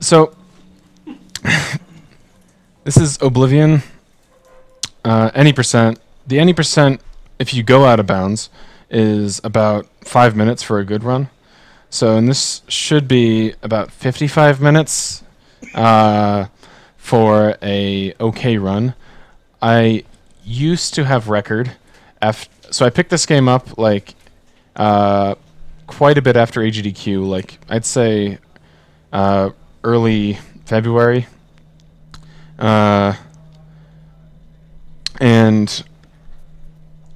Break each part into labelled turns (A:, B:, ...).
A: So, this is Oblivion. Any percent. The any percent, if you go out of bounds, is about 5 minutes for a good run. So, and this should be about 55 minutes for a okay run. I used to have record. So I picked this game up like quite a bit after AGDQ, like I'd say early February. And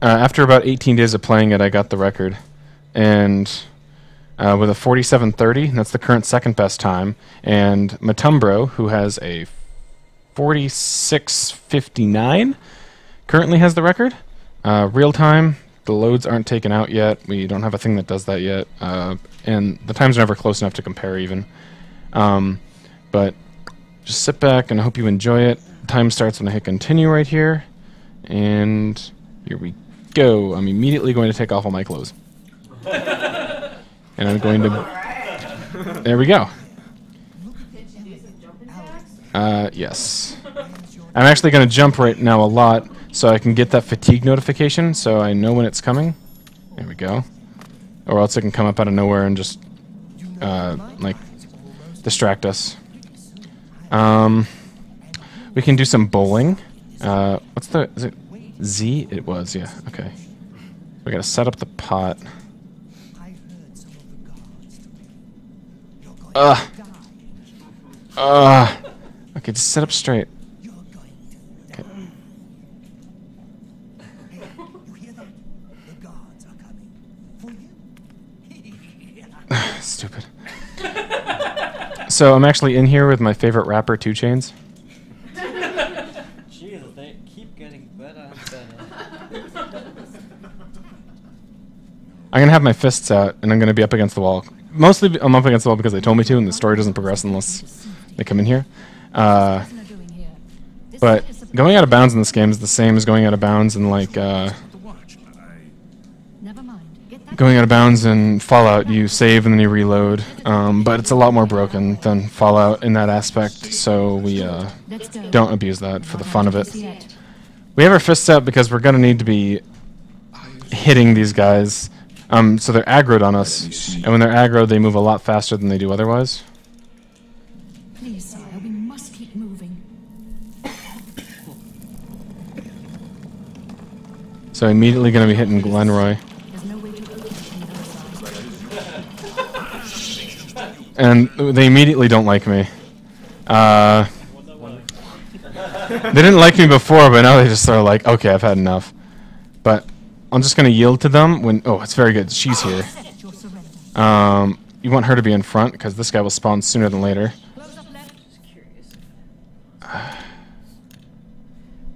A: after about 18 days of playing it, I got the record. And with a 47:30, that's the current second best time. And Matumbro, who has a 46:59, currently has the record. Real time, the loads aren't taken out yet. We don't have a thing that does that yet. And the times are never close enough to compare even. But just sit back and I hope you enjoy it. Time starts when I hit continue right here. And here we go. I'm immediately going to take off all my clothes. And I'm going to... There we go. Yes. I'm actually going to jump right now a lot so I can get that fatigue notification so I know when it's coming. There we go. Or else it can come up out of nowhere and just, like, distract us. We can do some bowling. What's the... Is it Z? It was, yeah. Okay. We gotta set up the pot. Okay, just sit up straight. Okay. Stupid. So I'm actually in here with my favorite rapper, 2 Chainz.
B: Jesus, they keep getting better and better.
A: I'm gonna have my fists out, and I'm gonna be up against the wall. Mostly, I'm up against the wall because they told me to, and the story doesn't progress unless they come in here. But going out of bounds in this game is the same as going out of bounds in like going out of bounds in Fallout. You save and then you reload, but it's a lot more broken than Fallout in that aspect. So we don't abuse that for the fun of it. We have our fists out because we're gonna need to be hitting these guys. So they're aggroed on us, and when they're aggroed, they move a lot faster than they do otherwise.
C: Please, sire, we must keep moving.
A: So immediately going to be hitting Glenroy. And they immediately don't like me. They didn't like me before, but now they just are like, okay, I've had enough. But I'm just going to yield to them when... Oh, it's very good. She's here. You want her to be in front, because this guy will spawn sooner than later.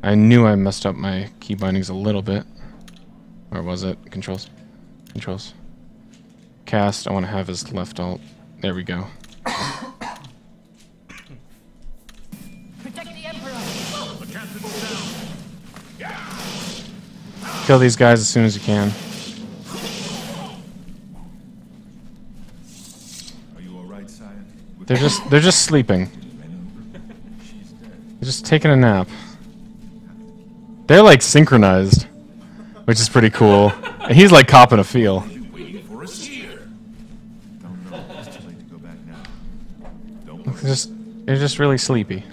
A: I knew I messed up my key bindings a little bit. Where was it? Controls. Controls. Cast. I want to have his left alt. There we go. Kill these guys as soon as you can.
D: Are you all right, sire?
A: They're just sleeping. They're just taking a nap. They're like synchronized, which is pretty cool. And he's like copping a feel.
D: Waiting for us here. No, it's too late to go back now. Don't worry.
A: They're just really sleepy.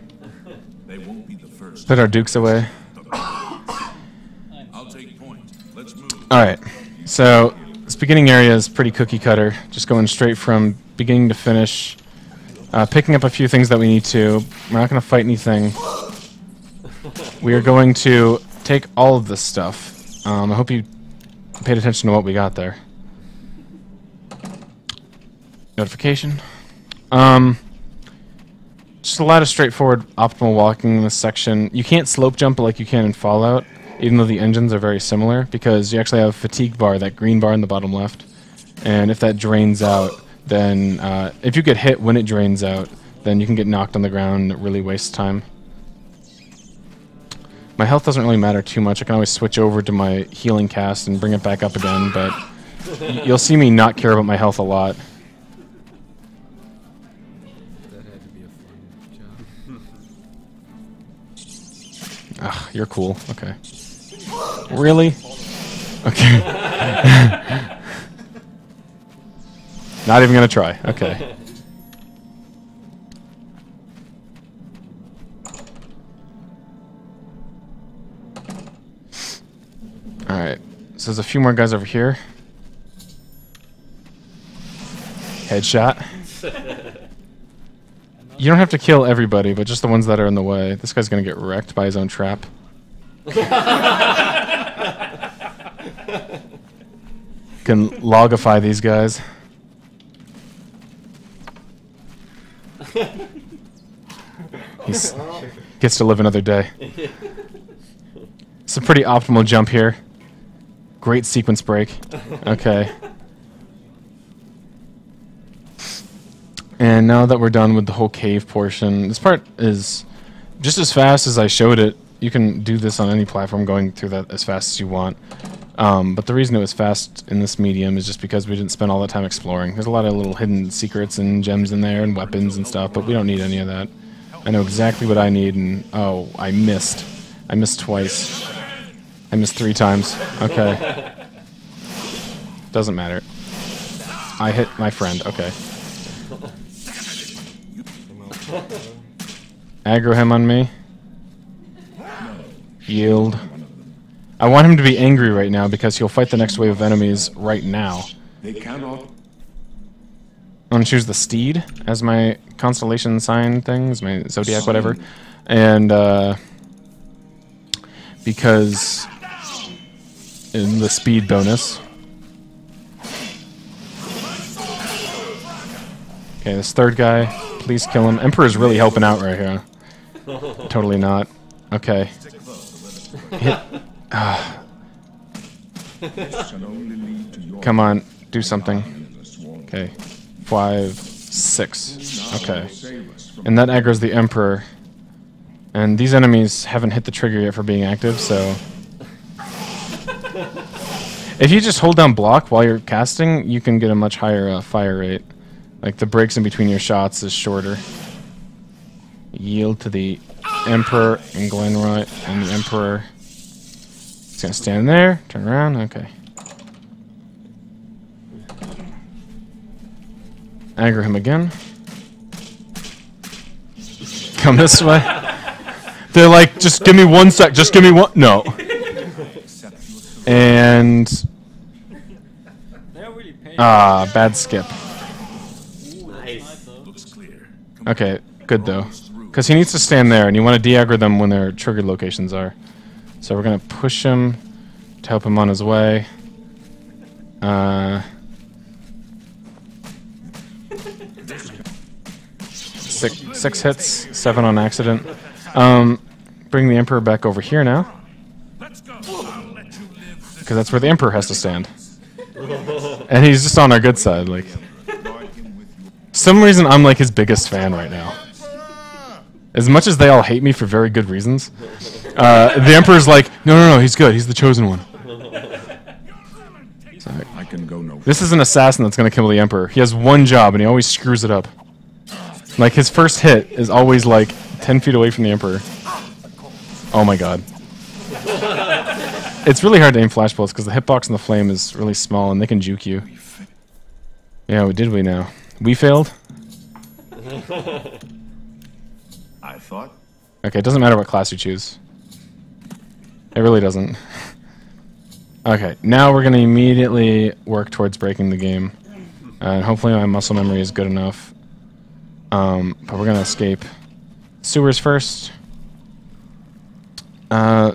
D: They won't be the first.
A: Put our dukes away.
D: I'll take point. Let's move.
A: Alright, so this beginning area is pretty cookie cutter. Just going straight from beginning to finish. Picking up a few things that we need to. We're not going to fight anything. We are going to take all of this stuff. I hope you paid attention to what we got there. Notification. Just a lot of straightforward optimal walking in this section. You can't slope jump like you can in Fallout, even though the engines are very similar, because you actually have a fatigue bar, that green bar in the bottom left. And if that drains out, then if you get hit when it drains out, then you can get knocked on the ground and it really wastes time. My health doesn't really matter too much. I can always switch over to my healing cast and bring it back up again, but you'll see me not care about my health a lot.
E: That had to be a
A: Ugh, you're cool. Okay. Really? Okay. Not even gonna try. Okay. Alright. So there's a few more guys over here. Headshot. You don't have to kill everybody, but just the ones that are in the way. This guy's gonna get wrecked by his own trap. Can logify these guys. He gets to live another day. It's a pretty optimal jump here. Great sequence break. Okay. And now that we're done with the whole cave portion, this part is just as fast as I showed it. You can do this on any platform, going through that as fast as you want. But the reason it was fast in this medium is just because we didn't spend all the time exploring. There's a lot of little hidden secrets and gems in there and weapons and stuff, but we don't need any of that. I know exactly what I need, and oh, I missed. I missed twice. I missed 3 times. Okay. Doesn't matter. I hit my friend. Okay. Aggro him on me. Yield. I want him to be angry right now because he'll fight the next wave of enemies right now.
D: They cannot.
A: I'm gonna choose the steed as my constellation sign thing, as my zodiac, whatever. And because in the speed bonus. Okay, this third guy, please kill him. Emperor's really helping out right here. Totally not. Okay. Hit. Come on, do something. Okay. 5, 6. Okay. And that aggro's the Emperor. And these enemies haven't hit the trigger yet for being active, so... If you just hold down block while you're casting, you can get a much higher fire rate. Like, the breaks in between your shots is shorter. Yield to the Emperor and Glenroy and the Emperor. He's gonna stand there, turn around, okay. Aggro him again. Come this way. They're like, just give me 1 sec, just give me one. No. And. Bad skip.
B: Nice.
A: Okay, good though. Because he needs to stand there, and you want to de-aggro them when their triggered locations are. So we're going to push him to help him on his way. 6 hits, 7 on accident. Bring the Emperor back over here now. Because that's where the Emperor has to stand. And he's just on our good side. Like, some reason I'm like his biggest fan right now. As much as they all hate me for very good reasons, the Emperor's like, no, he's good. He's the chosen one. So,
D: I can go no.
A: this is an assassin that's going to kill the Emperor. He has one job, and he always screws it up. Like, his first hit is always, like, 10 feet away from the Emperor. Oh my god. It's really hard to aim flash bolts because the hitbox and the flame is really small, and they can juke you. Yeah, did we now? We failed?
D: I thought.
A: Okay, it doesn't matter what class you choose. It really doesn't. Okay, now we're going to immediately work towards breaking the game. And hopefully my muscle memory is good enough. But we're going to escape. Sewers first.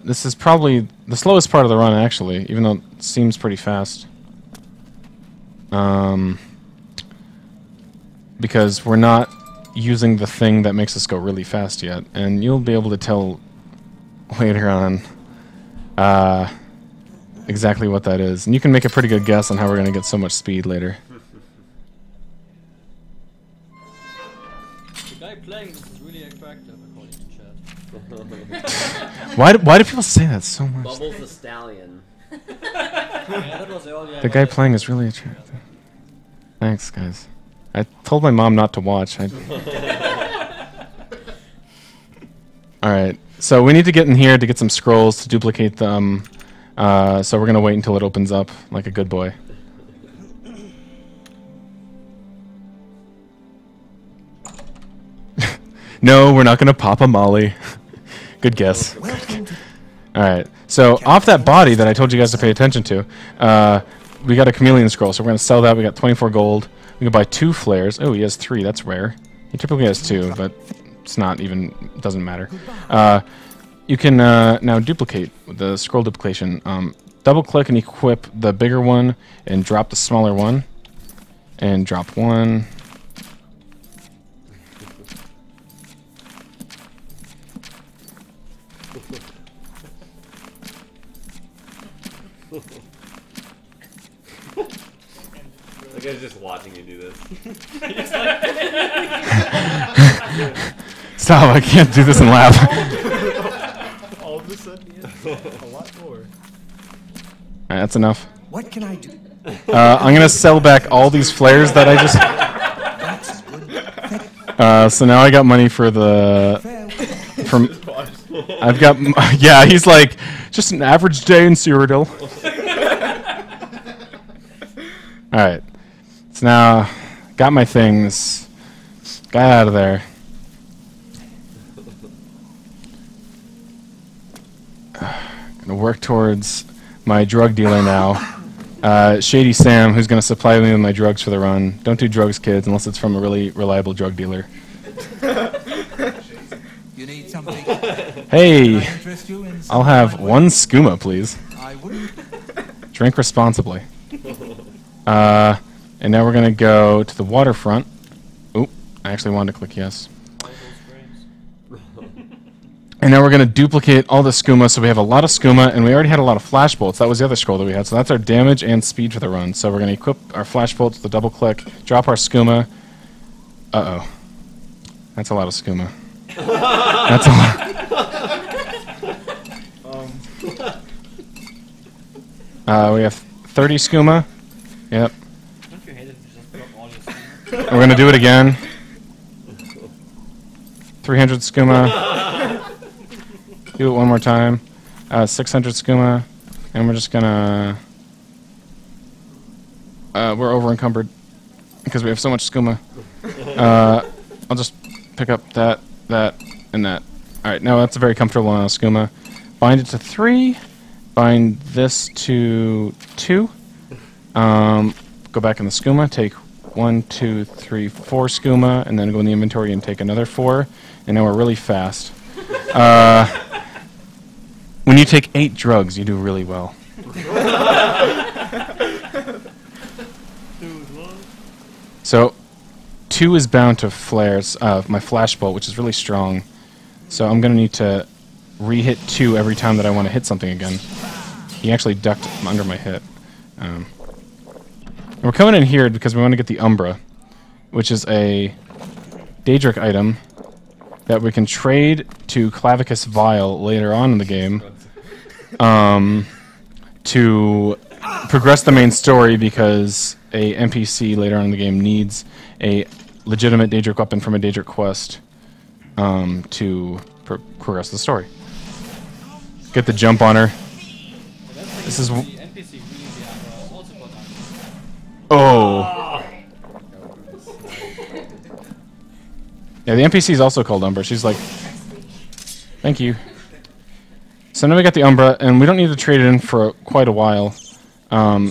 A: This is probably the slowest part of the run, actually, even though it seems pretty fast. Because we're not using the thing that makes us go really fast yet. And you'll be able to tell later on exactly what that is. And you can make a pretty good guess on how we're going to get so much speed later.
B: The guy playing this is really attractive, according to chat.
A: Why do people say that so much?
E: Bubbles the Stallion.
B: Yeah, that was earlier.
A: The guy playing is really attractive. Thanks, guys. I told my mom not to watch. Alright, So we need to get in here to get some scrolls to duplicate them. So we're gonna wait until it opens up like a good boy. No, we're not gonna pop a molly. Good guess. Alright, so off that body that I told you guys to pay attention to, we got a chameleon scroll, so we're gonna sell that. We got 24 gold. We can buy 2 flares. Oh, he has 3, that's rare. He typically has 2, but it's not even, doesn't matter. You can now duplicate with the scroll duplication. Double click and equip the bigger one and drop the smaller one. And drop 1.
E: The guy's just watching you do this.
A: Stop, I can't do this and laugh.
D: All of a sudden, yeah, a lot more.
A: Alright, that's enough.
F: What can I do?
A: I'm gonna sell back all these flares that I just... so now I got money for the... I've got... Yeah, he's like, just an average day in Cyrodiil. Alright. So now, got my things. Got out of there. Gonna work towards my drug dealer now. Shady Sam, who's gonna supply me with my drugs for the run. Don't do drugs, kids, unless it's from a really reliable drug dealer.
F: You need something?
A: Hey!
F: Interest you in
A: I'll have 1 skooma, please.
F: I wouldn't.
A: Drink responsibly. And now we're gonna go to the waterfront. Oop, I actually wanted to click yes. And now we're gonna duplicate all the skooma, so we have a lot of skooma, and we already had a lot of flash bolts. That was the other scroll that we had, so that's our damage and speed for the run. So we're gonna equip our flash bolts with a double click, drop our skooma. Uh-oh. That's a lot of skooma. That's a lot. We have 30 skooma. Yep.
B: Don't you hate it if you just put up all your stuff?
A: We're gonna do it again. 300 skooma. Do it one more time. 600 skooma. And we're just gonna... we're over encumbered because we have so much skooma. I'll just pick up that, and that. Alright, now that's a very comfortable amount of skooma. Bind it to 3. Bind this to 2. Go back in the skooma, take 1, 2, 3, 4 skooma, and then go in the inventory and take another 4. And now we're really fast. When you take 8 drugs, you do really well. So, 2 is bound to flares, my flash bolt, which is really strong. So I'm going to need to re-hit 2 every time that I want to hit something again. He actually ducked under my hit. We're coming in here because we want to get the Umbra, which is a Daedric item that we can trade to Clavicus Vial later on in the game to progress the main story, because a NPC later on in the game needs a legitimate Daedric weapon from a Daedric quest to progress the story. Get the jump on her. This is... Oh. Yeah, the NPC is also called Umbra. She's like... Thank you. So now we got the Umbra, and we don't need to trade it in for quite a while.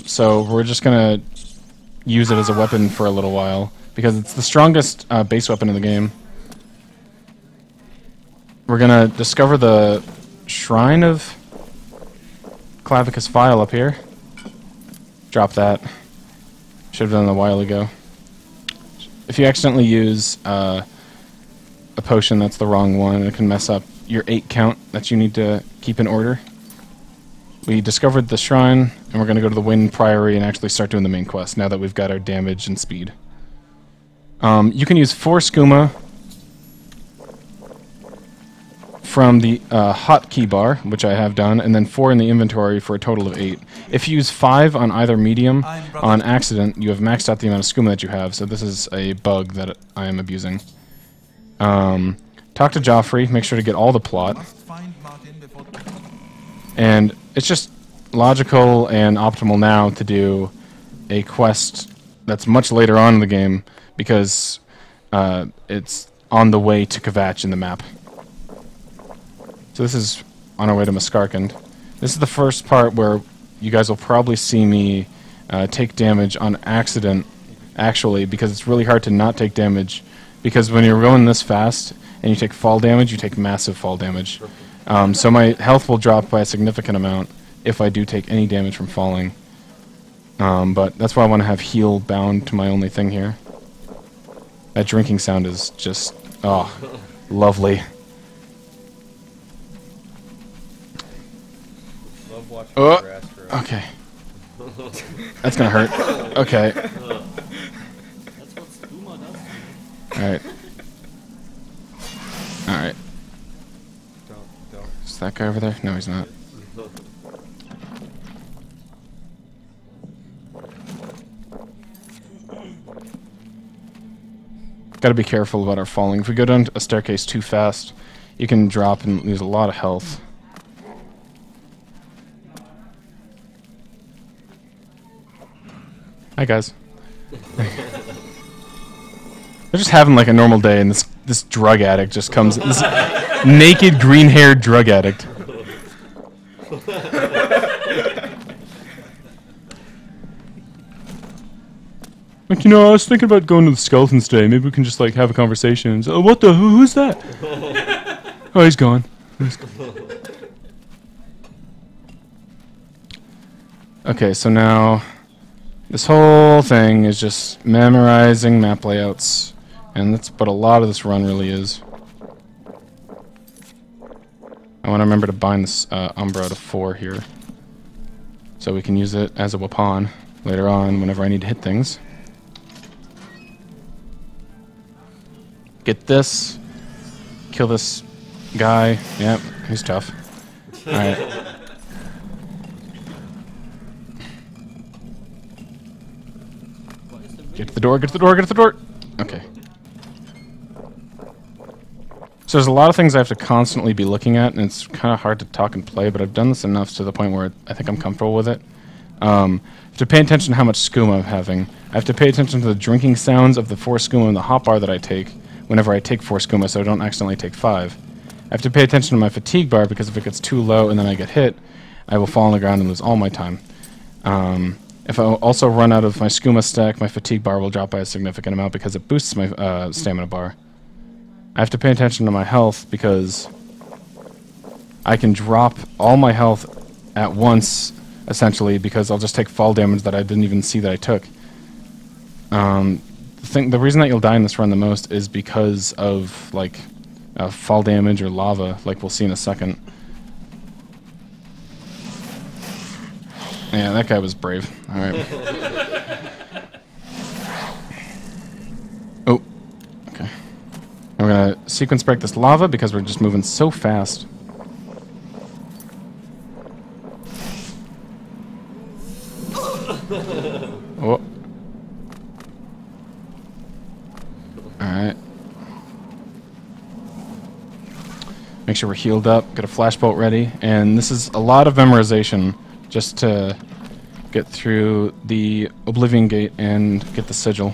A: So we're just going to use it as a weapon for a little while, because it's the strongest base weapon in the game. We're going to discover the Shrine of Clavicus Vial up here. Drop that. Should have done it a while ago. If you accidentally use a potion that's the wrong one, it can mess up your 8 count that you need to keep in order. We discovered the shrine, and we're going to go to the Wind Priory and actually start doing the main quest now that we've got our damage and speed. You can use 4 skooma from the hotkey bar, which I have done, and then 4 in the inventory for a total of 8. If you use 5 on either medium, on accident, you have maxed out the amount of skooma that you have, so this is a bug that I am abusing. Talk to Joffrey, make sure to get all the plot. And it's just logical and optimal now to do a quest that's much later on in the game because it's on the way to Kvatch in the map. So this is on our way to Muskarkand. This is the first part where you guys will probably see me take damage on accident, actually, because it's really hard to not take damage, because when you're going this fast and you take fall damage, you take massive fall damage. So my health will drop by a significant amount if I do take any damage from falling. But that's why I want to have heal bound to my only thing here. That drinking sound is just, oh, lovely.
E: Love watching
A: Oh,
E: the grass grow.
A: okay. That's gonna hurt. Okay.
B: That's what Skooma does.
A: Alright. Alright.
E: Don't.
A: Is that guy over there? No, he's not. Gotta be careful about our falling. If we go down a staircase too fast, you can drop and lose a lot of health. Hi guys. They're just having like a normal day, and this drug addict just comes. This naked, green-haired drug addict. Like, I was thinking about going to the Skeletons today. Maybe we can just like have a conversation. So, what the? Who's that? Oh, he's gone. Okay, so now this whole thing is just memorizing map layouts, and that's what a lot of this run really is. I want to remember to bind this Umbra to 4 here, so we can use it as a weapon later on whenever I need to hit things. Get this. Kill this guy. Yep, he's tough. Alright. Get to the door, get to the door, get to the door! Okay. So there's a lot of things I have to constantly be looking at, and it's kind of hard to talk and play, but I've done this enough to the point where I think I'm comfortable with it. I have to pay attention to how much skooma I'm having. I have to pay attention to the drinking sounds of the 4 skooma in the hotbar that I take whenever I take 4 skooma, so I don't accidentally take 5. I have to pay attention to my fatigue bar, because if it gets too low and then I get hit, I will fall on the ground and lose all my time. If I also run out of my skooma stack, my fatigue bar will drop by a significant amount because it boosts my stamina bar. I have to pay attention to my health because I can drop all my health at once, essentially, because I'll just take fall damage that I didn't even see that I took. The reason that you'll die in this run the most is because of like fall damage or lava, like we'll see in a second. Yeah, that guy was brave. All right. Oh, okay. We're gonna sequence break this lava because we're just moving so fast. Oh. Alright. Make sure we're healed up, get a flashbolt ready, and this is a lot of memorization just to get through the Oblivion gate and get the sigil.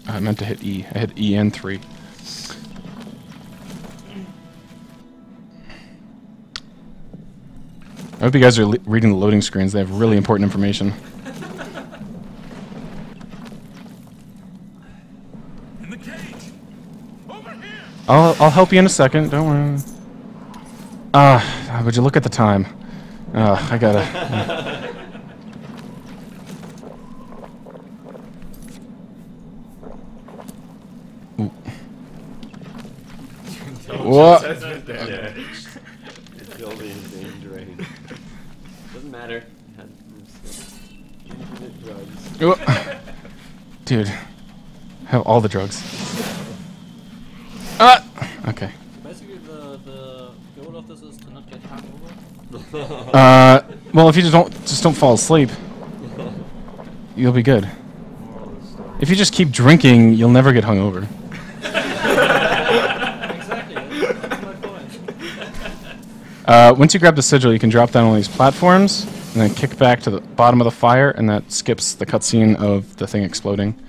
A: I meant to hit E. I hit E and 3. I hope you guys are reading the loading screens. They have really important information.
D: In the cage! Over here!
A: I'll help you in a second. Don't worry. Would you look at the time? I gotta. What?
E: Yeah. It's building endangering. Doesn't matter. Had infinite drugs.
A: Dude, have all the drugs. Okay.
B: Basically, the goal of this is to not get hungover.
A: Well, if you just don't fall asleep, you'll be good.
E: Moral of the story.
A: if you just keep drinking, you'll never get hungover.
B: Exactly. That's my point.
A: Once you grab the sigil, you can drop down on these platforms and then kick back to the bottom of the fire, and that skips the cutscene of the thing exploding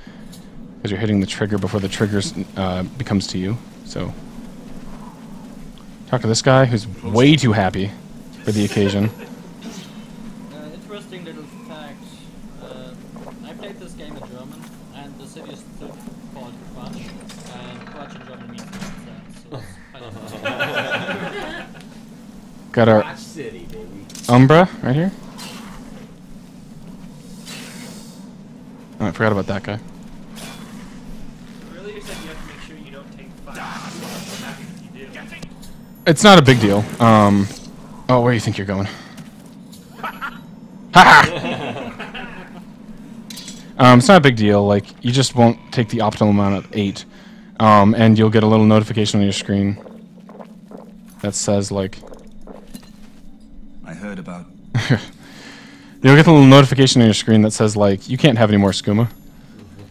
A: because you're hitting the trigger before the trigger becomes to you. So, talk to this guy who's way too happy for the occasion.
B: Interesting little fact. I played this game in German, and the city is still called Quatsch, and Quatsch in German means so it's kind of
A: Got our
E: Watch City, baby.
A: Umbra right here. Oh, I forgot about that guy.
G: Earlier you said you have to make sure you don't take fire. I'm happy if you do.
A: It's not a big deal. Oh, where do you think you're going? Haha! It's not a big deal. Like, you just won't take the optimal amount of 8. And you'll get a little notification on your screen that says, like...
F: I heard about.
A: You'll get a little notification on your screen that says, like, you can't have any more skooma.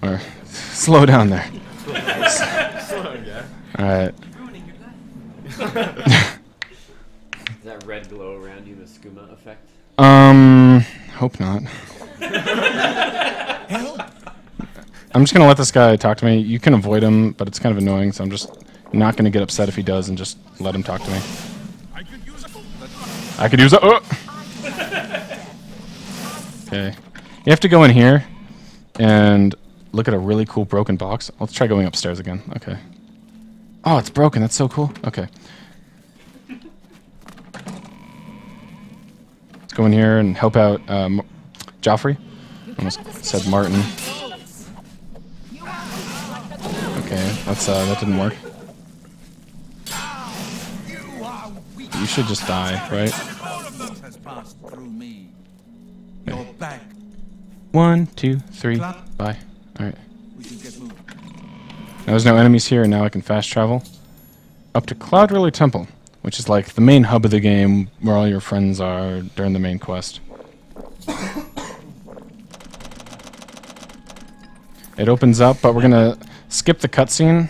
A: Or, slow down there. Alright.
G: Ruining your life.
E: Is that red glow around you the skooma effect?
A: Hope not.
F: Help!
A: I'm just gonna let this guy talk to me. You can avoid him, but it's kind of annoying, so I'm just not gonna get upset if he does and just let him talk to me. I could use a... Oh! Okay. You have to go in here and look at a really cool broken box. Let's try going upstairs again. Okay. Oh, it's broken. That's so cool. Okay. Let's go in here and help out Joffrey. Almost said Martin. Okay, that didn't work. You should just die, right?
F: Has passed through me. You're back.
A: 1, 2, 3. Bye. Alright.
F: We should get moving.
A: Now there's no enemies here, and now I can fast travel up to Cloud Relay Temple, which is like the main hub of the game where all your friends are during the main quest. It opens up, but we're gonna skip the cutscene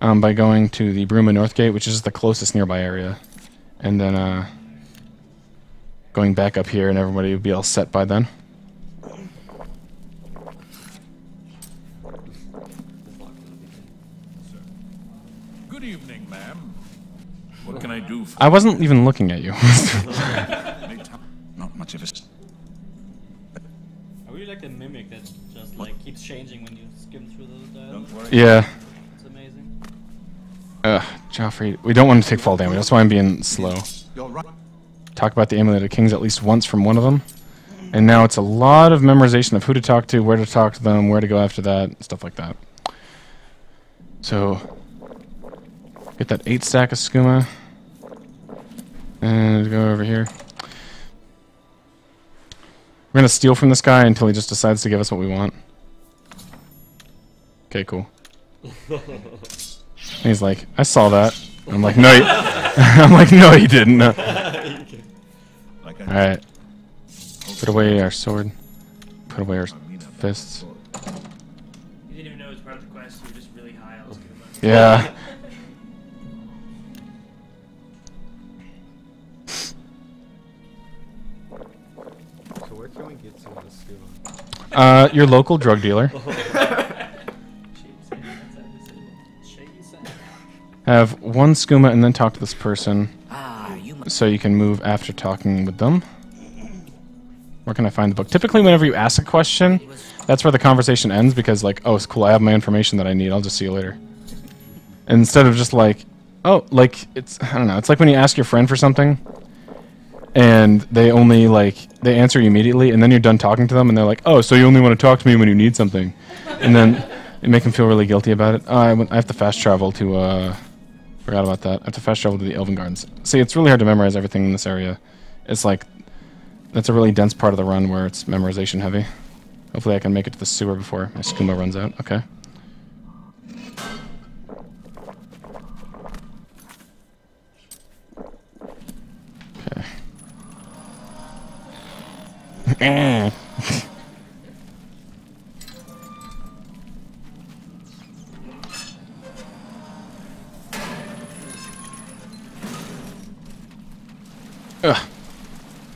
A: by going to the Bruma North Gate, which is the closest nearby area, and then going back up here, and everybody will be all set by then.
D: Good evening, ma'am. What can I do for
A: I wasn't even looking at you.
F: Not much of a.
B: I really like the mimic that just like keeps changing when you skim through those dialogues.
D: Don't worry.
A: Yeah.
B: It's amazing.
A: Joffrey, we don't want to take fall damage. That's why I'm being slow.
F: You're right.
A: Talk about the Amulet of Kings at least once from one of them. And now it's a lot of memorization of who to talk to, where to talk to them, where to go after that, stuff like that. So, get that 8 stack of skooma. And go over here. We're going to steal from this guy until he just decides to give us what we want. Okay, cool. And he's like, I saw that. I'm like, no, I'm like, no, you didn't. No.
D: Like I
A: Alright. Put away our sword. Put away our fists.
G: You didn't even know it was part of the quest. You were just really high on scuba.
A: Yeah.
E: So where can we get some of the skooma?
A: Your local drug dealer. Have 1 skooma and then talk to this person. So you can move after talking with them. Where can I find the book? Typically, whenever you ask a question, that's where the conversation ends because, like, oh, it's cool, I have my information that I need. I'll just see you later. Instead of just like, oh, like, it's, I don't know. It's like when you ask your friend for something, and they only, like, they answer you immediately, and then you're done talking to them, and they're like, oh, so you only want to talk to me when you need something. And then you make them feel really guilty about it. I have to fast travel to, forgot about that. I have to fast travel to the Elven Gardens. See, it's really hard to memorize everything in this area. It's like, that's a really dense part of the run where it's memorization heavy. Hopefully I can make it to the sewer before my skooma runs out. Okay. Okay.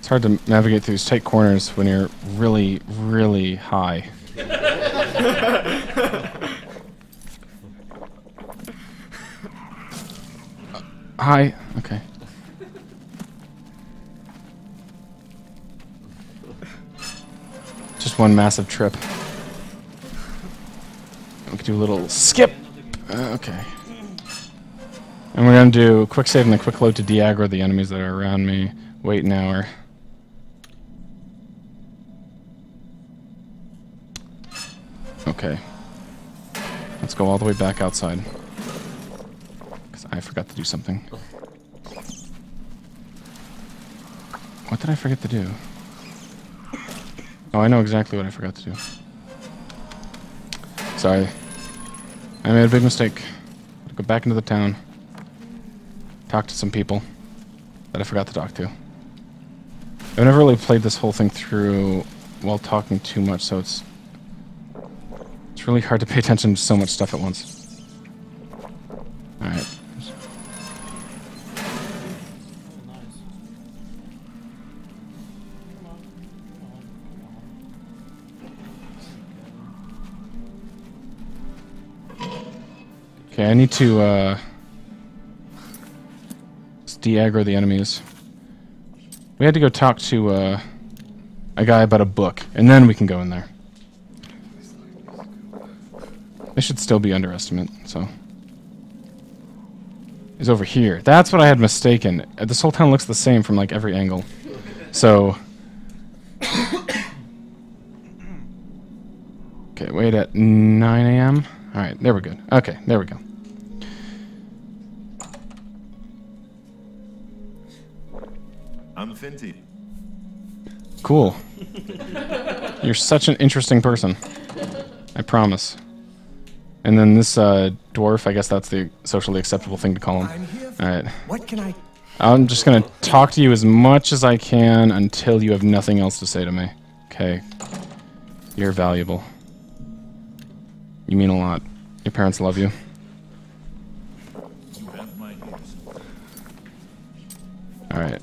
A: It's hard to navigate through these tight corners when you're really, really high. Hi. Okay. Just one massive trip. We can do a little skip. Okay. And we're going to do a quick save and a quick load to de-aggro the enemies that are around me. Wait an hour. Okay. Let's go all the way back outside. Because I forgot to do something. What did I forget to do? Oh, I know exactly what I forgot to do. Sorry. I made a big mistake. Go back into the town. Talk to some people that I forgot to talk to. I've never really played this whole thing through while talking too much, so it's really hard to pay attention to so much stuff at once. Alright. Okay, I need to de-aggro the enemies. We had to go talk to a guy about a book, and then we can go in there. They should still be underestimate, so. He's over here. That's what I had mistaken. This whole town looks the same from like every angle. So. Okay, wait at 9 a.m. Alright, there we're good. Okay, there we go.
D: I'm Finty.
A: Cool. You're such an interesting person. I promise. And then this dwarf, I guess that's the socially acceptable thing to call him. Alright.
H: What can I...
A: I'm just gonna talk to you as much as I can until you have nothing else to say to me. Okay. You're valuable. You mean a lot. Your parents love you.
D: You have my ears.
A: Alright.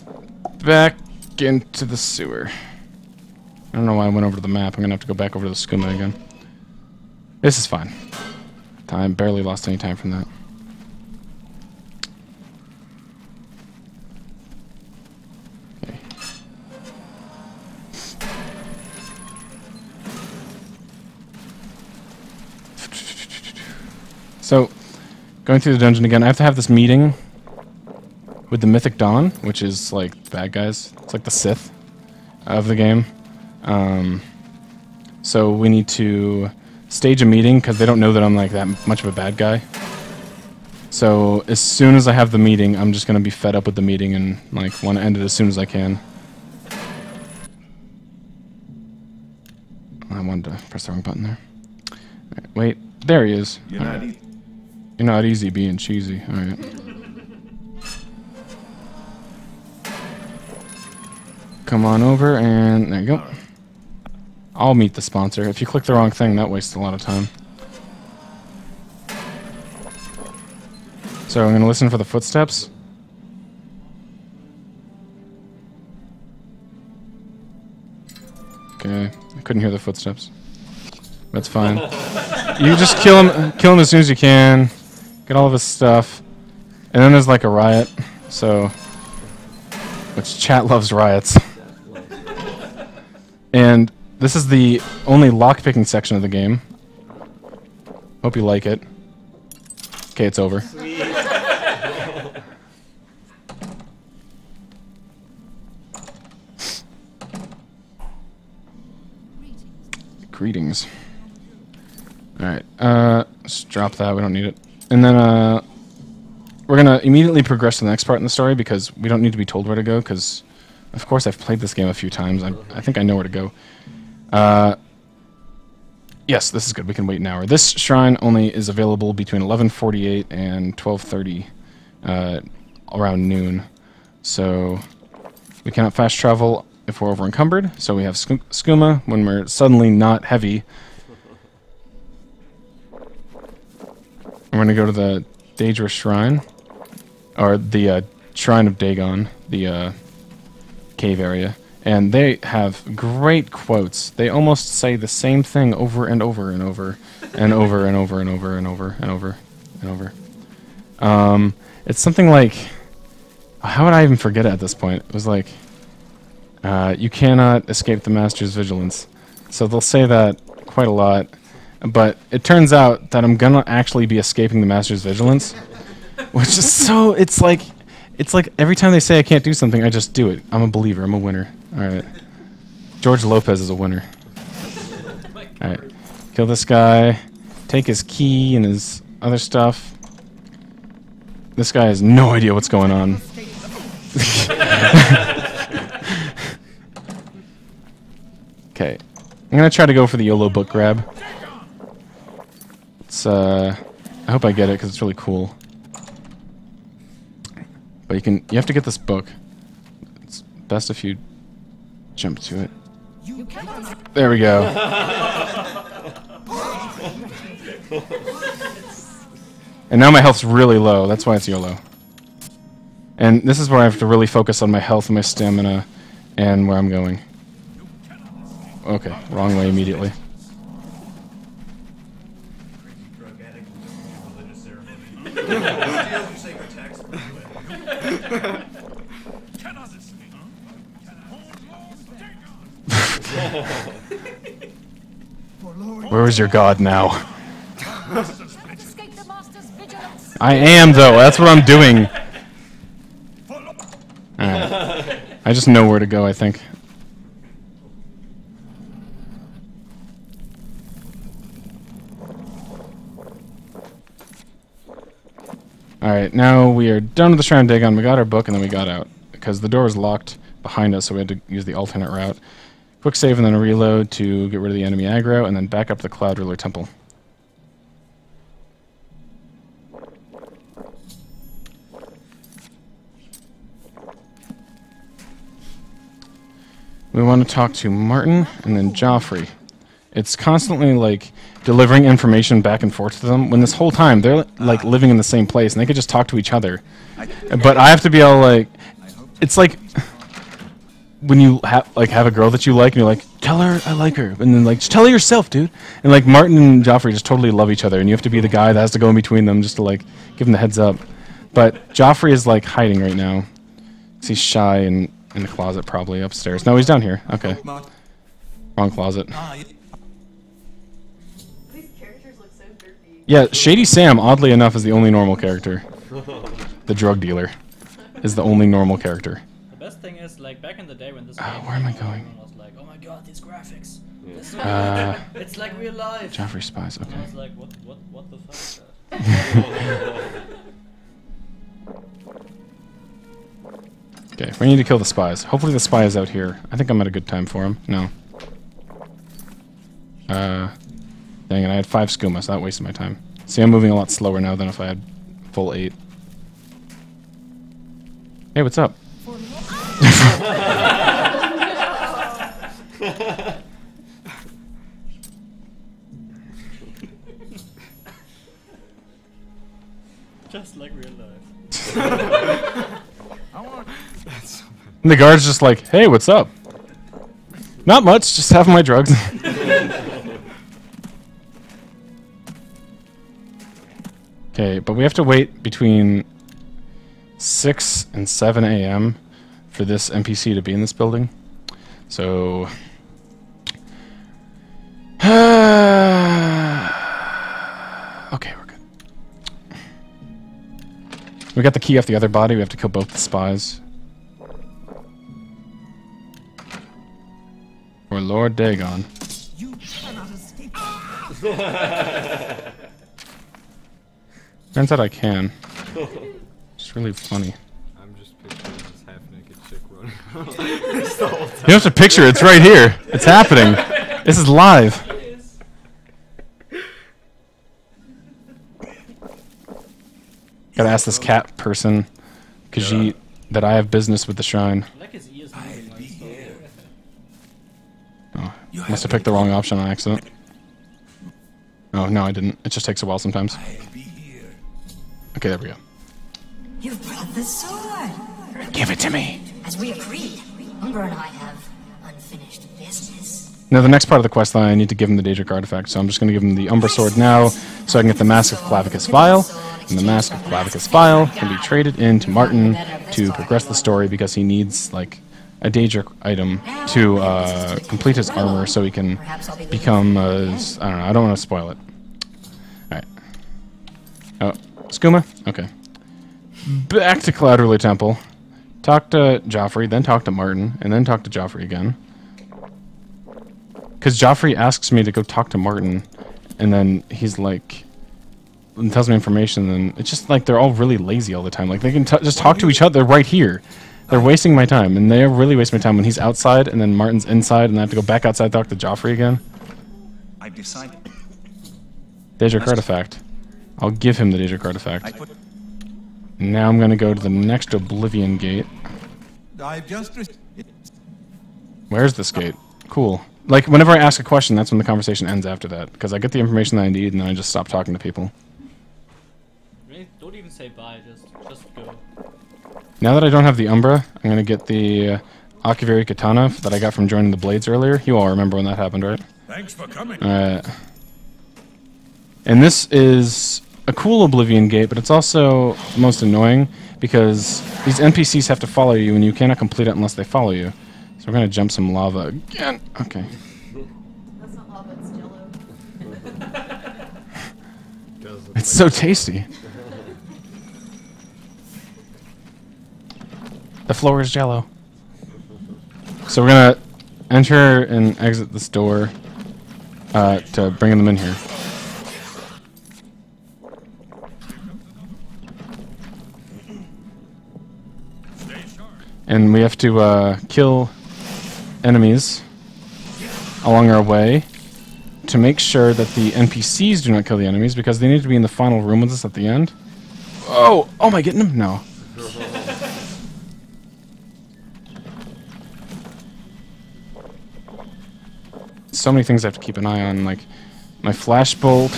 A: Back into the sewer. I don't know why I went over to the map. I'm gonna have to go back over to the skooma again. This is fine. Time barely lost any time from that. Okay. So, going through the dungeon again, I have to have this meeting with the Mythic Dawn, which is like bad guys. It's like the Sith of the game. So we need to stage a meeting because they don't know that I'm like that much of a bad guy. So as soon as I have the meeting, I'm just gonna be fed up with the meeting and like want to end it as soon as I can. I wanted to press the wrong button there. Right, wait, there he is.
D: You're not easy.
A: You're not easy being cheesy. All right. Come on over, and there you go. I'll meet the sponsor. If you click the wrong thing, that wastes a lot of time. So I'm going to listen for the footsteps. Okay, I couldn't hear the footsteps. That's fine. You just kill him as soon as you can. Get all of his stuff. And then there's like a riot. So, which chat loves riots. And this is the only lockpicking section of the game. Hope you like it. Okay, it's over. Greetings. Alright, let's drop that, we don't need it. And then, we're gonna immediately progress to the next part in the story because we don't need to be told where to go, because, of course, I've played this game a few times. I think I know where to go. Yes, this is good. We can wait an hour. This shrine only is available between 11:48 and 12:30, around noon. So we cannot fast travel if we're over encumbered. So we have skooma when we're suddenly not heavy. We're going to go to the Daedra Shrine, or the Shrine of Dagon, the cave area. And they have great quotes. They almost say the same thing over and over and over and over and over and over and over and over and over. It's something like, how would I even forget it at this point? It was like, you cannot escape the master's vigilance. So they'll say that quite a lot. But it turns out that I'm gonna actually be escaping the master's vigilance, which is so. It's like every time they say I can't do something, I just do it. I'm a believer. I'm a winner. All right. George Lopez is a winner. All right. Kill this guy. Take his key and his other stuff. This guy has no idea what's going on. Okay. I'm gonna try to go for the YOLO book grab. It's I hope I get it because it's really cool. But you have to get this book. It's best if you jump to it. There we go. And now my health's really low. That's why it's YOLO. And this is where I have to really focus on my health and my stamina and where I'm going. Okay, wrong way immediately. Where is your god now? I am, though. That's what I'm doing. Alright. I just know where to go, I think. Alright, now we are done with the Shrine of Dagon. We got our book, and then we got out. Because the door was locked behind us, so we had to use the alternate route. Quick save and then a reload to get rid of the enemy aggro, and then back up to the Cloud Ruler Temple. We want to talk to Martin and then Joffrey. It's constantly like delivering information back and forth to them when this whole time they're like living in the same place and they could just talk to each other. But I have to be all like, it's like when you have a girl that you like and you're like, tell her I like her, and then like just tell her yourself, dude. And like Martin and Joffrey just totally love each other, and you have to be the guy that has to go in between them just to like give them the heads up. But Joffrey is like hiding right now. He's shy and in the closet, probably upstairs. No, he's down here. Okay. Wrong closet.
H: These characters look so dirty.
A: Yeah, Shady Sam, oddly enough, is the only normal character. The drug dealer is the only normal character.
B: The best thing is, like, back in the day when this
A: Oh,
B: game
A: where am I
B: came out,
A: going?
B: everyone was like, oh my god, these graphics. It's, it's like real life.
A: Joffrey Spies,
B: And I
A: okay.
B: was like, what the fuck is that?
A: Okay, we need to kill the spies. Hopefully the spy is out here. I think I'm at a good time for him. No. Dang it, I had 5 skooma, so that wasted my time. See, I'm moving a lot slower now than if I had full 8. Hey, what's up?
B: Just like real life.
A: And the guard's just like, hey, what's up? Not much, just having my drugs. Okay, but we have to wait between 6 and 7 a.m. for this NPC to be in this building. So... okay, we're good. We got the key off the other body. We have to kill both the spies. Or Lord Dagon.
C: You cannot escape.
A: Turns out I can. It's really funny.
E: I'm just picturing this half-naked chick running around. It's the whole time.
A: You don't have to picture it. It's right here. It's happening. This is live. Gotta ask this cat person, Khajiit, that I have business with the shrine.
B: I like his ears moving like stuff.
A: Oh, must have picked the wrong option on accident. Oh, no, I didn't. It just takes a while sometimes. Okay, there we go.
C: You've brought the sword.
A: Give it to me.
C: As we agreed, Umber and I have unfinished business.
A: Now the next part of the quest line, I need to give him the Daedric artifact, so I'm just going to give him the Umbra Sword now, so I can get the Mask of Clavicus Vial, and the Mask of Clavicus Vial can be traded in to Martin to progress the story because he needs, like, a Daedric item to complete his armor so he can become, I don't know, I don't want to spoil it. Alright. Oh, Skooma? Okay. Back to Cloud Ruler Temple. Talk to Joffrey, then talk to Martin, and then talk to Joffrey again. Because Joffrey asks me to go talk to Martin, and then he's like, and tells me information, and it's just like they're all really lazy all the time. Like they can just talk to each other right here. They're wasting my time, and they're really wasting my time when he's outside, and then Martin's inside, and I have to go back outside to talk to Joffrey again.
F: I've decided.
A: Daedric artifact. I'll give him the Daedric artifact. Now I'm gonna go to the next Oblivion gate.
F: I've just.
A: Where's this gate? Cool. Like, whenever I ask a question, that's when the conversation ends after that. Because I get the information that I need, and then I just stop talking to people.
B: Really? Don't even say bye, just go.
A: Now that I don't have the Umbra, I'm going to get the Akivari Katana that I got from joining the Blades earlier. You all remember when that happened, right?
F: Thanks for coming.
A: And this is a cool Oblivion gate, but it's also most annoying, because these NPCs have to follow you, and you cannot complete it unless they follow you. So we're going to jump some lava again. Okay.
H: That's not lava, it's jello.
A: It's so tasty. The floor is jello. So we're going to enter and exit this door to bring them in here. And we have to kill enemies along our way to make sure that the NPCs do not kill the enemies, because they need to be in the final room with us at the end. Oh! Oh, am I getting him? No. So many things I have to keep an eye on, like my flashbolt,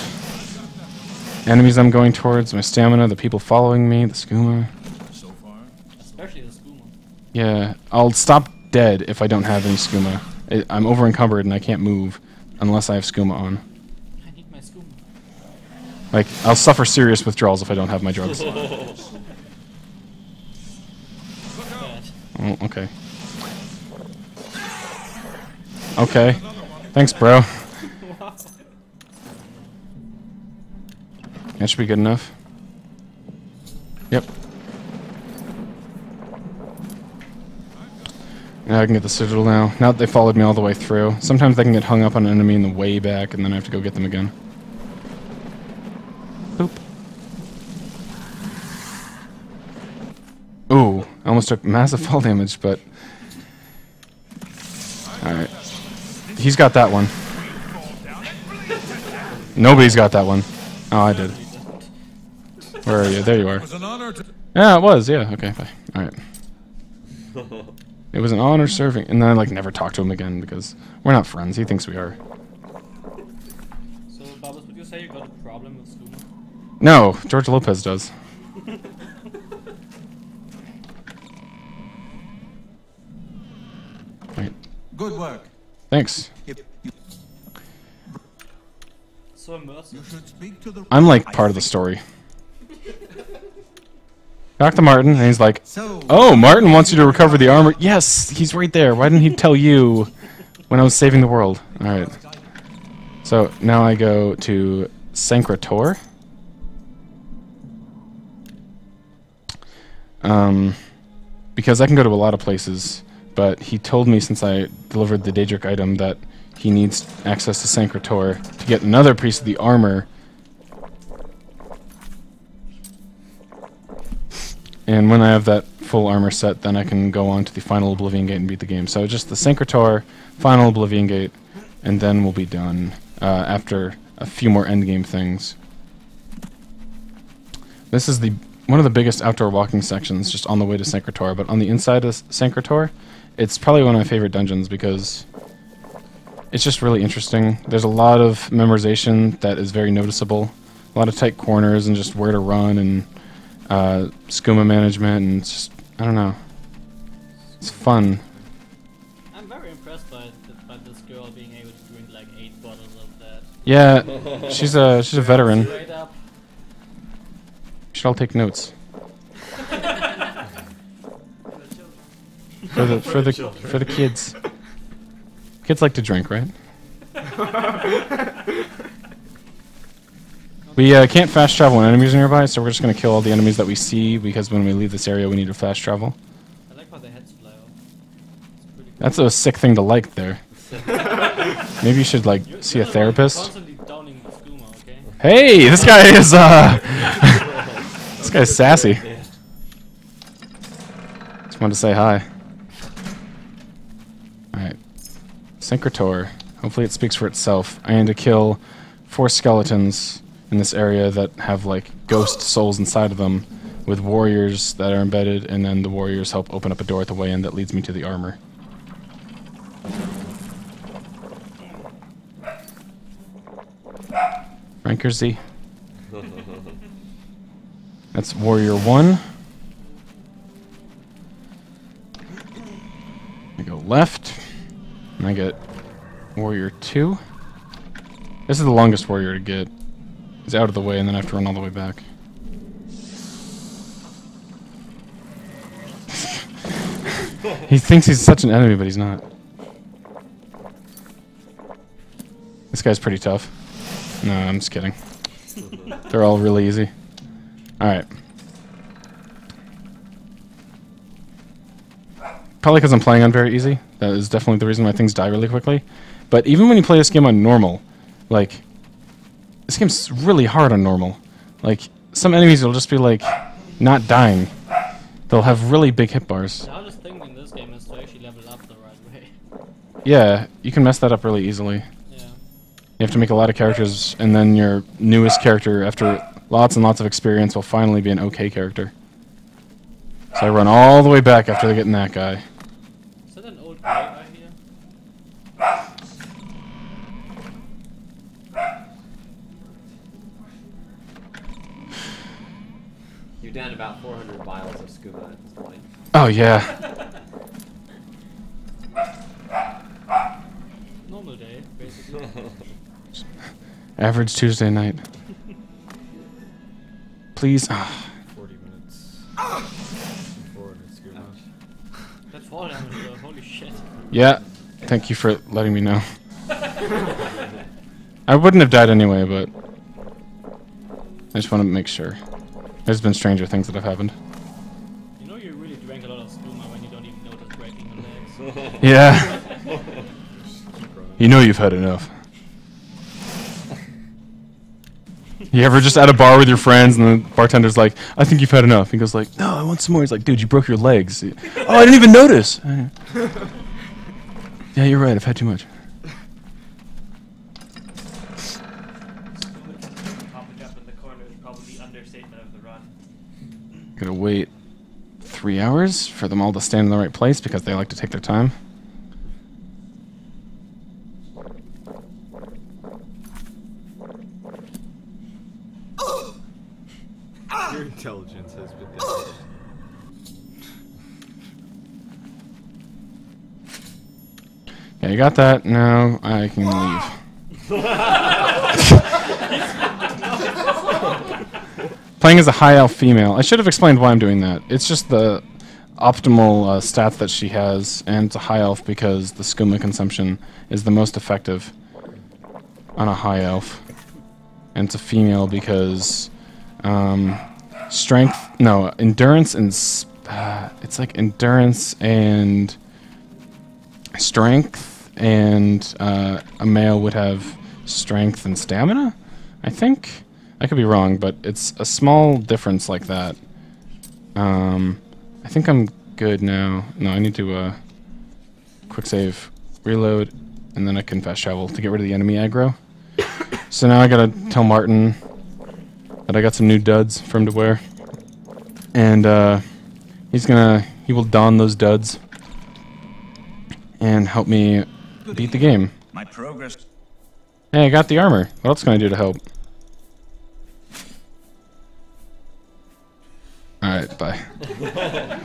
A: enemies I'm going towards, my stamina, the people following me, the skooma.
B: Especially the skooma.
A: Yeah, I'll stop dead if I don't have any skooma. I'm over encumbered and I can't move unless I have skooma on.
B: I need my skooma.
A: Like, I'll suffer serious withdrawals if I don't have my drugs.
B: Bad.
A: Oh, okay. Okay. Thanks, bro. That should be good enough. Yep. Now I can get the Citadel now. Now that they followed me all the way through. Sometimes they can get hung up on an enemy in the way back, and then I have to go get them again. Boop. Ooh, I almost took massive fall damage, but... Alright. He's got that one. Nobody's got that one. Oh, I did. Where are you? There you are. Yeah, it was. Yeah, okay, bye. Alright. It was an honor serving, and then I like never talk to him again because we're not friends. He thinks we are.
B: So, Babas, would you say you got a problem with skooma?
A: No, George Lopez does. Right.
F: Good work.
A: Thanks.
B: So immersive.
F: You should speak to the.
A: I'm like part of the story. Talk to Martin, and he's like, "Oh, Martin wants you to recover the armor." Yes, he's right there. Why didn't he tell you when I was saving the world? All right. So now I go to Sancrator. Because I can go to a lot of places, but he told me since I delivered the Daedric item that he needs access to Sancrator to get another piece of the armor. And when I have that full armor set, then I can go on to the final Oblivion Gate and beat the game. So just the Sancrator, final Oblivion Gate, and then we'll be done after a few more endgame things. This is one of the biggest outdoor walking sections just on the way to Sancrator, but on the inside of Sancrator, it's probably one of my favorite dungeons because it's just really interesting. There's a lot of memorization that is very noticeable, a lot of tight corners and just where to run and skooma management, and it's just, I don't know. It's fun.
B: I'm very very impressed by this girl being able to drink like 8 bottles of that.
A: Yeah, she's a veteran.
B: Straight up.
A: Should all take notes. For the kids. Kids like to drink, right? We can't fast travel when enemies are nearby, so we're just gonna kill all the enemies that we see because when we leave this area, we need to fast travel.
B: I like how the heads fly off. It's pretty cool.
A: That's a sick thing to like there. Maybe you should like see a therapist.
B: Constantly downing the skooma, okay?
A: Hey, this guy is this guy's sassy. Just wanted to say hi. Alright. Syncrator. Hopefully it speaks for itself. I need to kill 4 skeletons in this area that have like ghost souls inside of them with warriors that are embedded, and then the warriors help open up a door at the way in that leads me to the armor. Ranker Z. That's warrior 1. I go left, and I get warrior 2. This is the longest warrior to get. He's out of the way, and then I have to run all the way back. He thinks he's such an enemy, but he's not. This guy's pretty tough. No, I'm just kidding. They're all really easy. Alright. Probably because I'm playing on very easy. That is definitely the reason why things die really quickly. But even when you play this game on normal, like, this game's really hard on normal. Like, some enemies will just be, like, not dying. They'll have really big hit bars.
B: The hardest thing in this game is to actually level up the right way.
A: Yeah, you can mess that up really easily.
B: Yeah.
A: You have to make a lot of characters, and then your newest character, after lots and lots of experience, will finally be an okay character. So I run all the way back after getting that guy.
B: Is that an old guy right here?
I: You're down about 400 vials of scuba at this point.
A: Oh, yeah.
B: Normal day, basically.
A: Average Tuesday night. Please.
E: 40 minutes. 400 scuba.
B: That's fall damage though, holy shit.
A: Yeah. Thank you for letting me know. I wouldn't have died anyway, but I just want to make sure. There's been stranger things that have happened.
B: You know you really drank a lot of skooma when you don't even notice breaking your legs.
A: Yeah. You know you've had enough. You ever just at a bar with your friends and the bartender's like, I think you've had enough. He goes like, no, I want some more. He's like, dude, you broke your legs. Oh, I didn't even notice. Yeah, you're right. I've had too much.
G: Popping up in the corner is probably the understatement of the run.
A: Gotta wait 3 hours for them all to stand in the right place because they like to take their time.
E: Your intelligence has been tested.
A: Yeah, you got that. Now I can leave. Playing as a high elf female. I should have explained why I'm doing that. It's just the optimal stats that she has, and it's a high elf because the skooma consumption is the most effective on a high elf. And it's a female because endurance and it's like endurance and strength, and a male would have strength and stamina, I think. I could be wrong, but it's a small difference like that. I think I'm good now. No, I need to quick save, reload, and then I can fast travel to get rid of the enemy aggro. So now I gotta tell Martin that I got some new duds for him to wear, and he will don those duds and help me beat the game.
F: My progress.
A: Hey, I got the armor. What else can I do to help? Alright, bye. That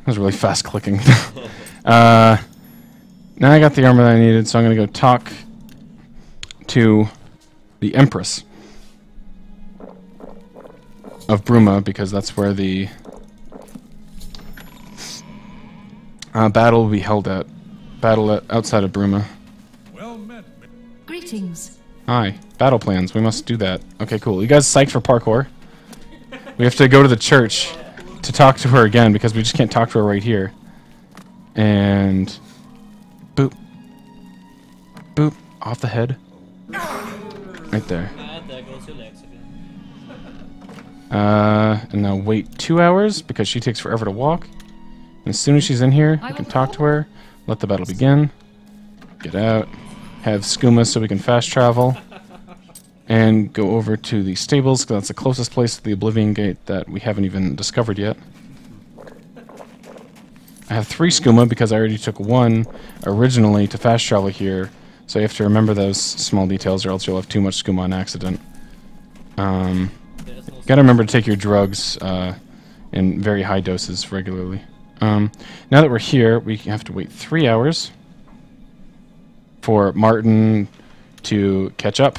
A: was really fast clicking. Now I got the armor that I needed, so I'm going to go talk to the Empress of Bruma, because that's where the battle will be held at. Outside of Bruma.
F: Well met.
C: Greetings.
A: Hi. Battle plans. We must do that. Okay, cool. You guys psyched for parkour? We have to go to the church to talk to her again, because we just can't talk to her right here. And... boop. Boop. Off the head. Right there.
B: And there goes your legs again.
A: And now wait 2 hours, because she takes forever to walk. And as soon as she's in here, we can talk to her. Let the battle begin. Get out. Have skooma so we can fast travel. And go over to the stables, because that's the closest place to the Oblivion Gate that we haven't even discovered yet. I have 3 skooma because I already took 1 originally to fast travel here. So you have to remember those small details, or else you'll have too much skooma on accident. Gotta remember to take your drugs in very high doses regularly. Now that we're here, we have to wait 3 hours for Martin to catch up.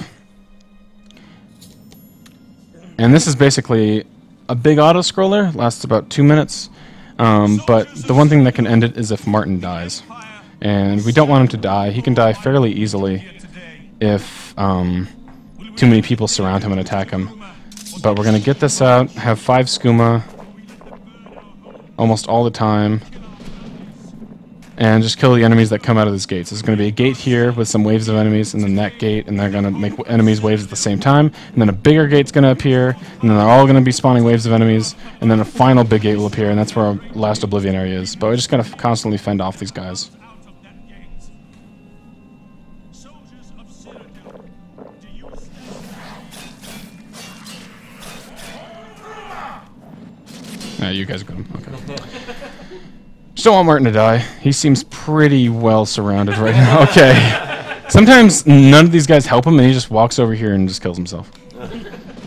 A: And this is basically a big auto-scroller, lasts about 2 minutes, but the one thing that can end it is if Martin dies. And we don't want him to die. He can die fairly easily if too many people surround him and attack him. But we're going to get this out, have 5 skooma almost all the time, and just kill the enemies that come out of this gate. So there's going to be a gate here with some waves of enemies, and then that gate, and they're going to make enemies waves at the same time, and then a bigger gate's going to appear, and then they're all going to be spawning waves of enemies, and then a final big gate will appear, and that's where our last Oblivion area is. But we're just going to constantly fend off these guys. You guys are good. Okay. Just don't want Martin to die. He seems pretty well surrounded right now. Okay. Sometimes none of these guys help him, and he just walks over here and just kills himself.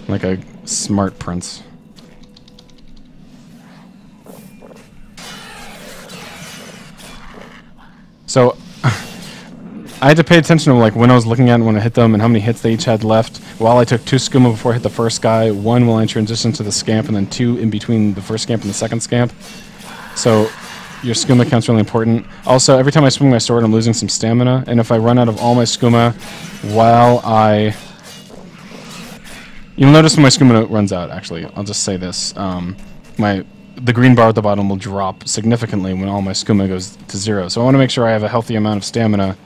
A: Like a smart prince. So, I had to pay attention to like when I was looking at it when I hit them and how many hits they each had left. While I took 2 skooma before I hit the first guy, 1 while I transitioned to the scamp, and then 2 in between the first scamp and the second scamp. So your skooma count's really important. Also, every time I swing my sword, I'm losing some stamina, and if I run out of all my skooma while I... You'll notice when my skooma runs out, actually. I'll just say this. The green bar at the bottom will drop significantly when all my skooma goes to 0. So I want to make sure I have a healthy amount of stamina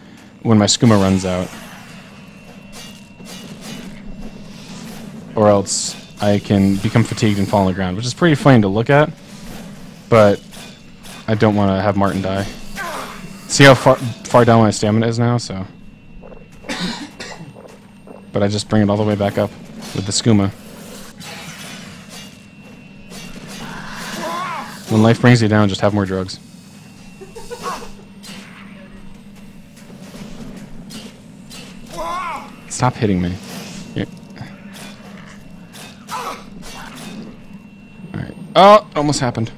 A: when my skooma runs out. Or else I can become fatigued and fall on the ground, which is pretty funny to look at, but I don't want to have Martin die. See how far down my stamina is now, so... But I just bring it all the way back up with the skooma. When life brings you down, just have more drugs. Stop hitting me. Alright. Oh, it almost happened.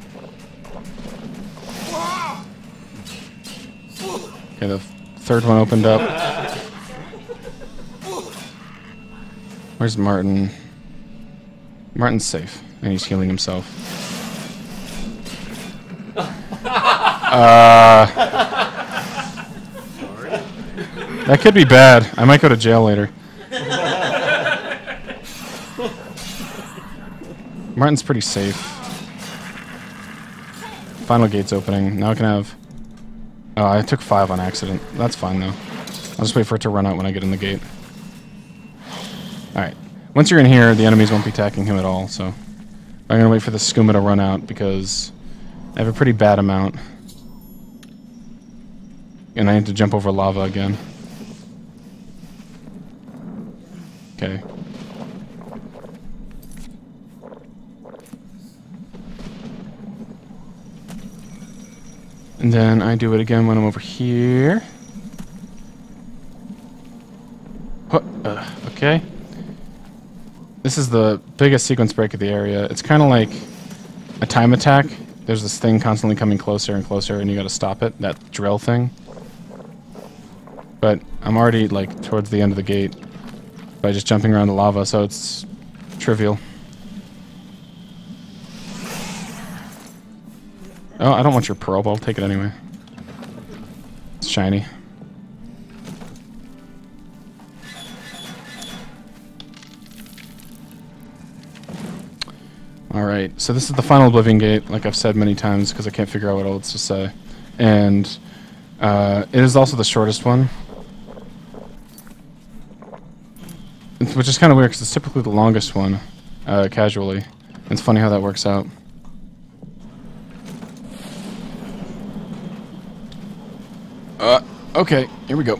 A: Okay, the third one opened up. Where's Martin? Martin's safe, and he's healing himself. That could be bad. I might go to jail later. Martin's pretty safe. Final gate's opening. Now I can have... Oh, I took 5 on accident. That's fine, though. I'll just wait for it to run out when I get in the gate. Alright. Once you're in here, the enemies won't be attacking him at all, so... I'm gonna wait for the skooma to run out, because I have a pretty bad amount. And I need to jump over lava again. Okay. And then I do it again when I'm over here. Okay. This is the biggest sequence break of the area. It's kind of like a time attack. There's this thing constantly coming closer and closer, and you gotta stop it. That drill thing. But I'm already, like, towards the end of the gate by just jumping around the lava, so it's trivial. Oh, I don't want your pearl, but I'll take it anyway. It's shiny. Alright, so this is the final Oblivion gate, like I've said many times, because I can't figure out what else to say. And it is also the shortest one. Which is kind of weird, because it's typically the longest one, casually. It's funny how that works out. Okay, here we go.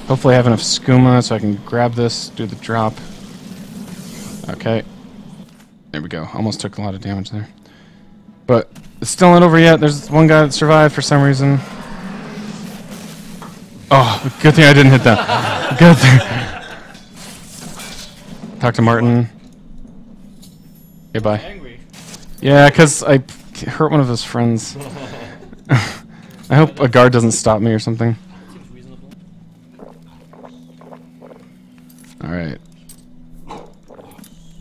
A: Hopefully I have enough skooma so I can grab this, do the drop. Okay. There we go. Almost took a lot of damage there. But it's still not over yet. There's one guy that survived for some reason. Oh, good thing I didn't hit that. Good thing. Talk to Martin. Okay, bye.
B: Angry.
A: Yeah, because I hurt one of his friends. I hope a guard doesn't stop me or something.
B: Seems reasonable.
A: Alright.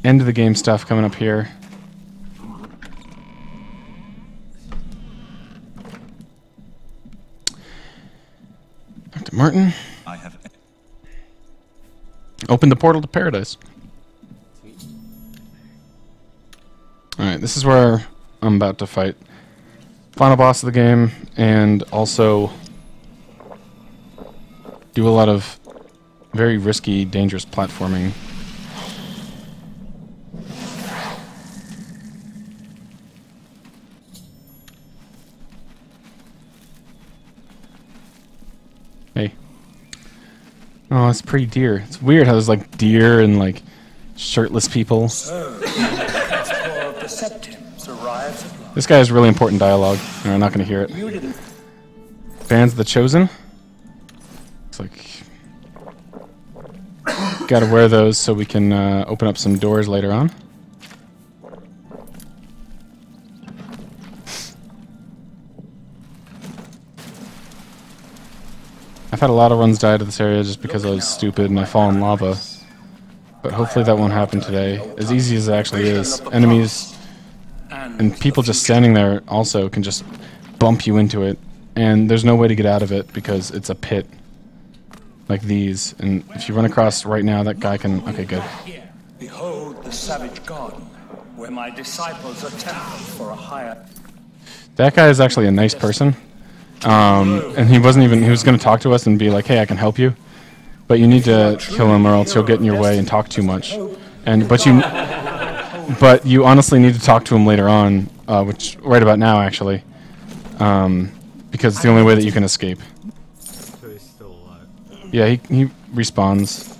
A: End of the game stuff coming up here. Dr. Martin.
F: I have.
A: Open the portal to paradise. Alright, this is where I'm about to fight. Final boss of the game, and also do a lot of very risky, dangerous platforming. Hey. Oh, it's pretty deer. It's weird how there's like deer and like shirtless people. This guy has really important dialogue, and I'm not going to hear it. Bands of the Chosen. Looks like got to wear those so we can open up some doors later on. I've had a lot of runs die to this area just because I was stupid and I fall in lava. But hopefully that won't happen today. As easy as it actually is. Enemies and people just standing there also can just bump you into it. And there's no way to get out of it because it's a pit. Like these. And if you run across right now, that guy can... Okay, good.
J: Behold the savage garden, where my disciples are tempered for a higher...
A: That guy is actually a nice person. And he wasn't even... He was going to talk to us and be like, hey, I can help you. But you need to kill him or else he'll get in your way and talk too much. But you honestly need to talk to him later on, which right about now actually, because it's the only way that you can escape.
E: So he's still alive.
A: Yeah, he respawns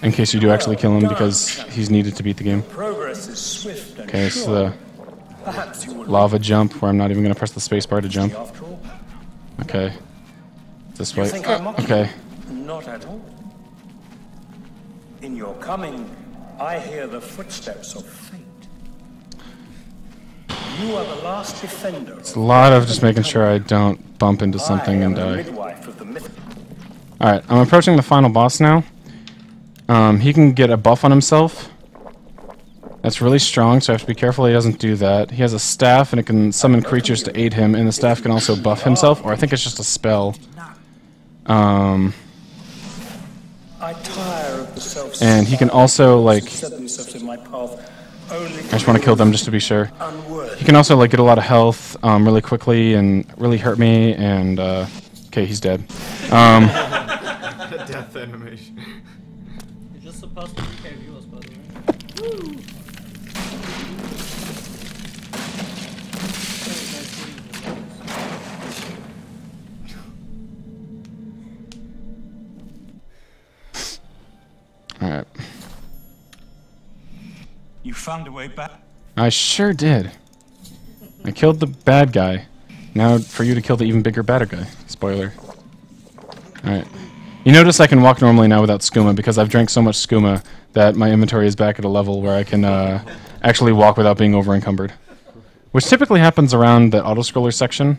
A: in case you do actually kill him because he's needed to beat the game. Okay, so the lava jump where I'm not even going to press the spacebar to jump. Okay, this way. Okay.
J: Not at all. In your coming, I hear the footsteps of fate. You are the last defender.
A: It's a lot of just making sure I don't bump into something and die. Alright, I'm approaching the final boss now. He can get a buff on himself. That's really strong, so I have to be careful he doesn't do that. He has a staff, and it can summon creatures to aid him, and the staff can also buff himself, or I think it's just a spell. And he can also, like... I just want to kill them just to be sure. He can also, like, get a lot of health really quickly and really hurt me, and, okay, he's dead.
E: Death animation.
B: You're just supposed to PK viewers, by the way. Woo!
A: Alright.
J: You found a way back?
A: I sure did. I killed the bad guy. Now for you to kill the even bigger, badder guy. Spoiler. Alright. You notice I can walk normally now without skooma because I've drank so much skooma that my inventory is back at a level where I can actually walk without being over-encumbered. Which typically happens around the auto-scroller section.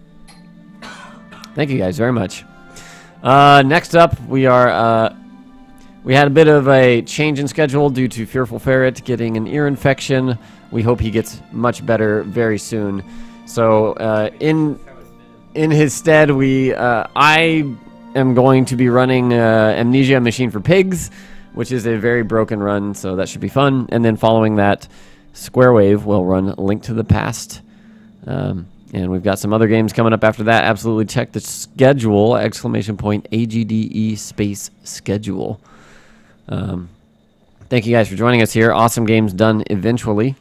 K: Thank you guys very much. Next up, we are. We had a bit of a change in schedule due to Fearful Ferret getting an ear infection. We hope he gets much better very soon. So in his stead, I am going to be running Amnesia Machine for Pigs, which is a very broken run, so that should be fun. And then following that, Square Wave will run Link to the Past. And we've got some other games coming up after that. Absolutely check the schedule, !AGDE space schedule. Thank you guys for joining us here. Awesome games done eventually.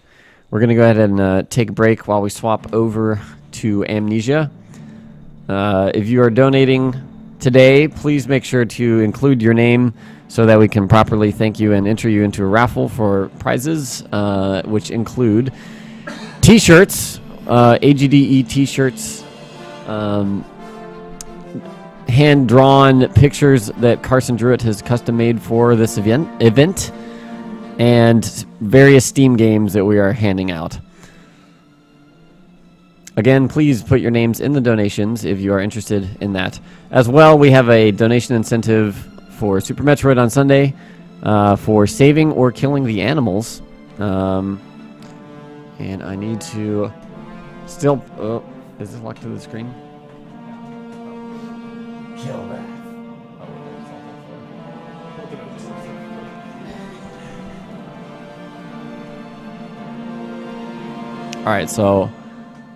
K: We're going to go ahead and take a break while we swap over to Amnesia. If you are donating today, please make sure to include your name so that we can properly thank you and enter you into a raffle for prizes, which include T-shirts, AGDE T-shirts, hand-drawn pictures that Carson Druitt has custom-made for this event, and various Steam games that we are handing out. Again, please put your names in the donations if you are interested in that. As well, we have a donation incentive for Super Metroid on Sunday for saving or killing the animals. And I need to still... Oh, is this locked to the screen? Kill that. Alright, so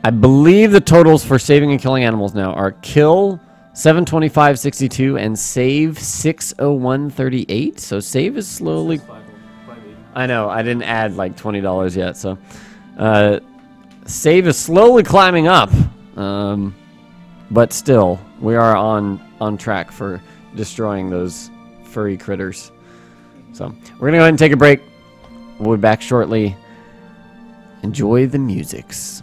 K: I believe the totals for saving and killing animals now are kill 725.62 and save 601.38. So save is slowly... I know, I didn't add like $20 yet, so... save is slowly climbing up. But still, we are on track for destroying those furry critters. So, we're going to go ahead and take a break. We'll be back shortly. Enjoy the musics.